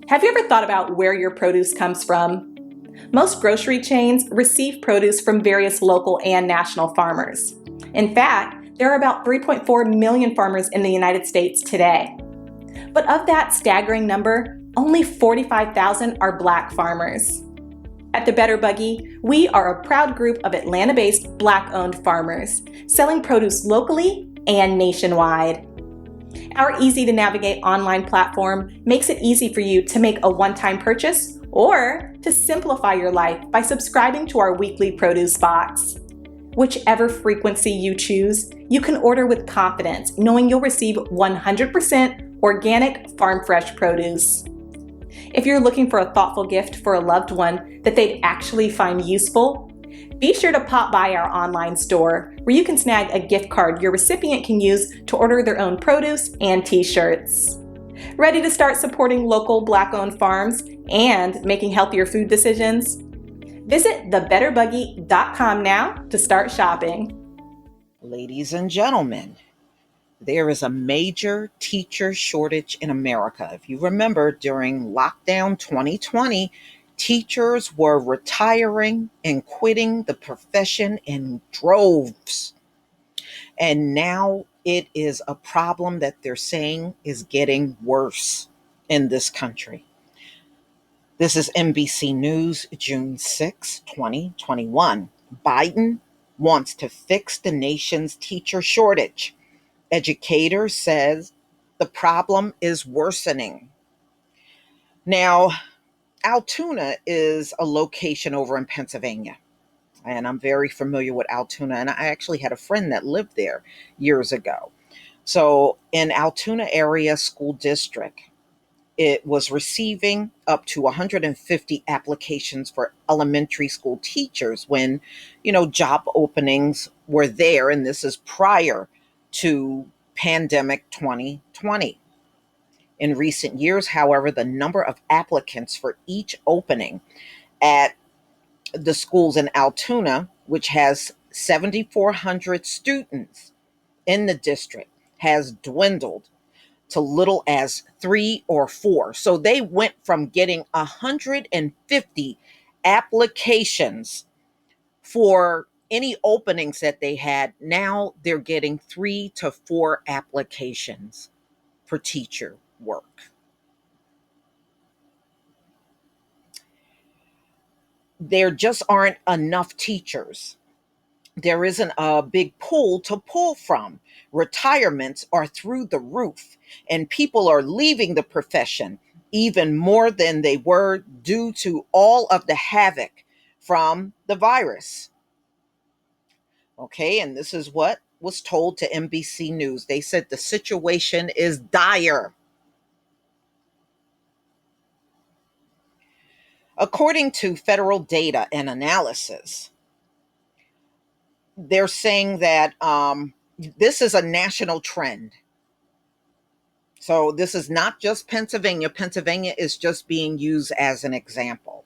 Have you ever thought about where your produce comes from? Most grocery chains receive produce from various local and national farmers. In fact, there are about 3.4 million farmers in the United States today. But of that staggering number, only 45,000 are Black farmers. At the Better Buggy, we are a proud group of Atlanta-based Black-owned farmers, selling produce locally and nationwide. Our easy-to-navigate online platform makes it easy for you to make a one-time purchase or to simplify your life by subscribing to our weekly produce box. Whichever frequency you choose, you can order with confidence, knowing you'll receive 100% organic farm-fresh produce. If you're looking for a thoughtful gift for a loved one that they'd actually find useful, be sure to pop by our online store where you can snag a gift card your recipient can use to order their own produce and t-shirts. Ready to start supporting local Black-owned farms and making healthier food decisions? Visit thebetterbuggy.com now to start shopping. Ladies and gentlemen, there is a major teacher shortage in America. If you remember, during lockdown 2020, teachers were retiring and quitting the profession in droves. And now it is a problem that they're saying is getting worse in this country. This is NBC News, June 6, 2021. Biden wants to fix the nation's teacher shortage. Educator says the problem is worsening. Now, Altoona is a location over in Pennsylvania, and I'm very familiar with Altoona, and I actually had a friend that lived there years ago. So in Altoona area school district, it was receiving up to 150 applications for elementary school teachers when, job openings were there, and this is prior to pandemic 2020. In recent years, however, the number of applicants for each opening at the schools in Altoona, which has 7,400 students in the district, has dwindled to little as 3 or 4. So they went from getting 150 applications for any openings that they had. Now they're getting 3 to 4 applications for teacher work. There just aren't enough teachers. There isn't a big pool to pull from. Retirements are through the roof, and people are leaving the profession even more than they were due to all of the havoc from the virus. Okay, and this is what was told to NBC News. They said the situation is dire. According to federal data and analysis, they're saying that this is a national trend. So this is not just Pennsylvania. Pennsylvania is just being used as an example.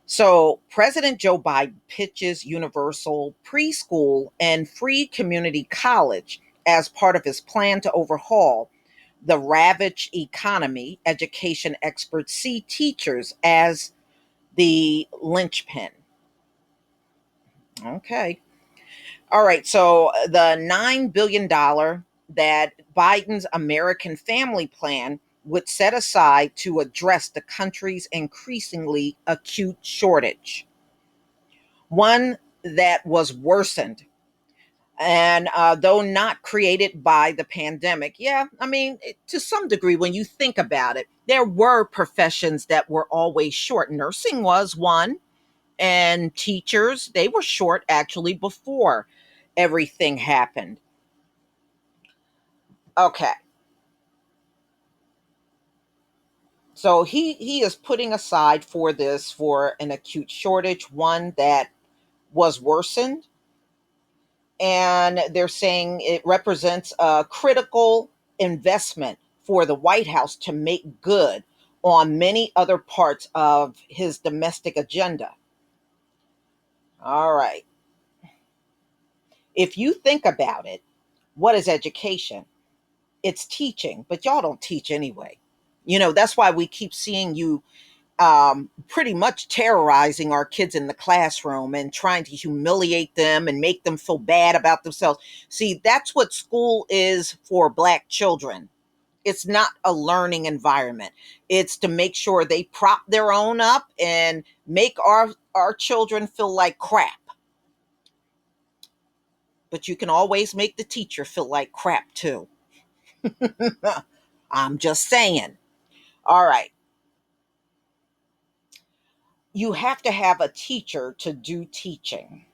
So President Joe Biden pitches universal preschool and free community college as part of his plan to overhaul the ravaged economy. Education experts see teachers as the linchpin. Okay. All right. So the $9 billion that Biden's American Family Plan would set aside to address the country's increasingly acute shortage, one that was worsened. And though not created by the pandemic, to some degree, when you think about it, there were professions that were always short. Nursing was one, and teachers, they were short actually before everything happened. Okay. So he is putting aside for this for an acute shortage, one that was worsened, and they're saying it represents a critical investment for the White House to make good on many other parts of his domestic agenda. All right. If you think about it, what is education? It's teaching, but y'all don't teach anyway. That's why we keep seeing you pretty much terrorizing our kids in the classroom and trying to humiliate them and make them feel bad about themselves. See, that's what school is for Black children. It's not a learning environment. It's to make sure they prop their own up and make our children feel like crap. But you can always make the teacher feel like crap too. I'm just saying. All right. You have to have a teacher to do teaching.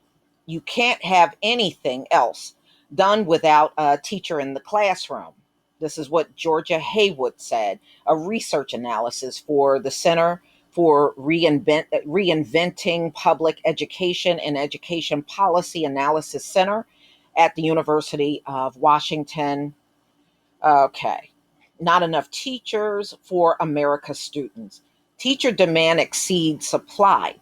You can't have anything else done without a teacher in the classroom. This is what Georgia Haywood said, a research analysis for the Center for Reinventing Public Education and Education Policy Analysis Center at the University of Washington. Okay. Not enough teachers for America's students. Teacher demand exceeds supply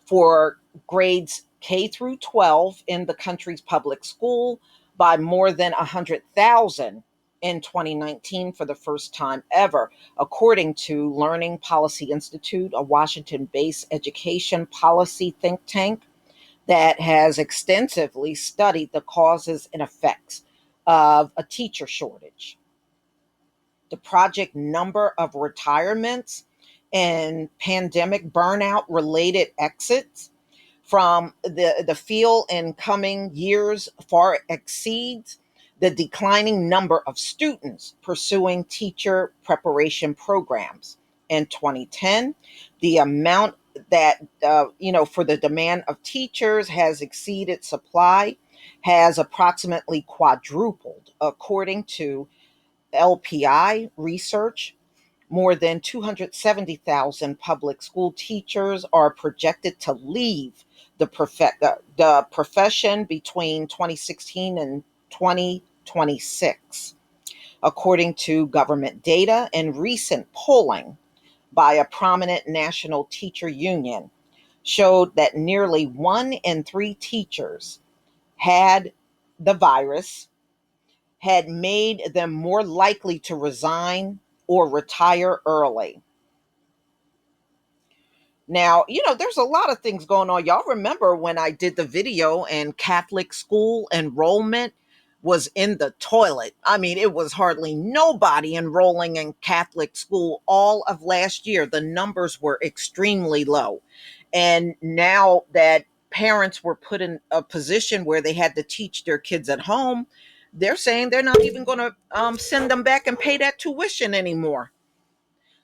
for grades K through 12 in the country's public school by more than 100,000 in 2019 for the first time ever, according to Learning Policy Institute, a Washington based education policy think tank that has extensively studied the causes and effects of a teacher shortage. The project number of retirements and pandemic burnout related exits from the field in coming years far exceeds the declining number of students pursuing teacher preparation programs. In 2010, the amount that, for the demand of teachers has exceeded supply, has approximately quadrupled, according to LPI research. More than 270,000 public school teachers are projected to leave the profession between 2016 and 2026, according to government data and recent polling by a prominent national teacher union showed that nearly 1 in 3 teachers had the virus, had made them more likely to resign or retire early. Now, there's a lot of things going on. Y'all remember when I did the video and Catholic school enrollment was in the toilet? I mean, it was hardly nobody enrolling in Catholic school all of last year. The numbers were extremely low. And now that parents were put in a position where they had to teach their kids at home, they're saying they're not even going to send them back and pay that tuition anymore.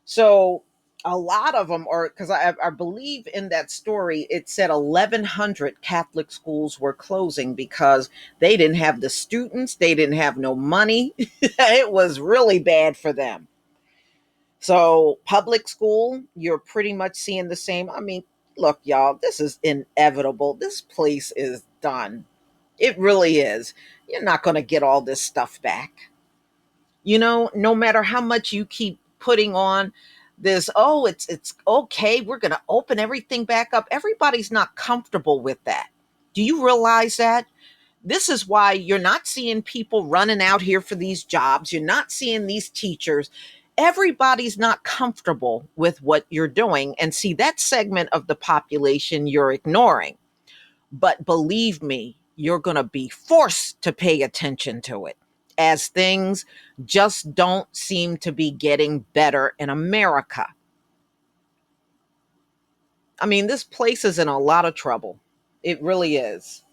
So a lot of them are, because I believe in that story, it said 1,100 Catholic schools were closing because they didn't have the students, they didn't have no money. It was really bad for them. So public school, you're pretty much seeing the same. I mean, look, y'all, this is inevitable. This place is done. It really is. You're not going to get all this stuff back. No matter how much you keep putting on this, oh, it's okay, we're going to open everything back up. Everybody's not comfortable with that. Do you realize that? This is why you're not seeing people running out here for these jobs. You're not seeing these teachers. Everybody's not comfortable with what you're doing. And see, that segment of the population you're ignoring. But believe me, you're going to be forced to pay attention to it, as things just don't seem to be getting better in America. I mean, this place is in a lot of trouble. It really is.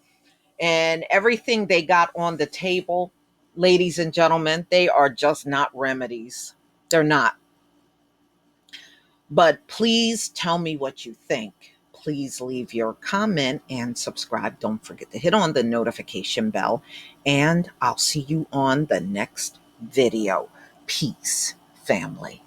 And everything they got on the table, ladies and gentlemen, they are just not remedies. They're not. But please tell me what you think. Please leave your comment and subscribe. Don't forget to hit on the notification bell. And I'll see you on the next video. Peace, family.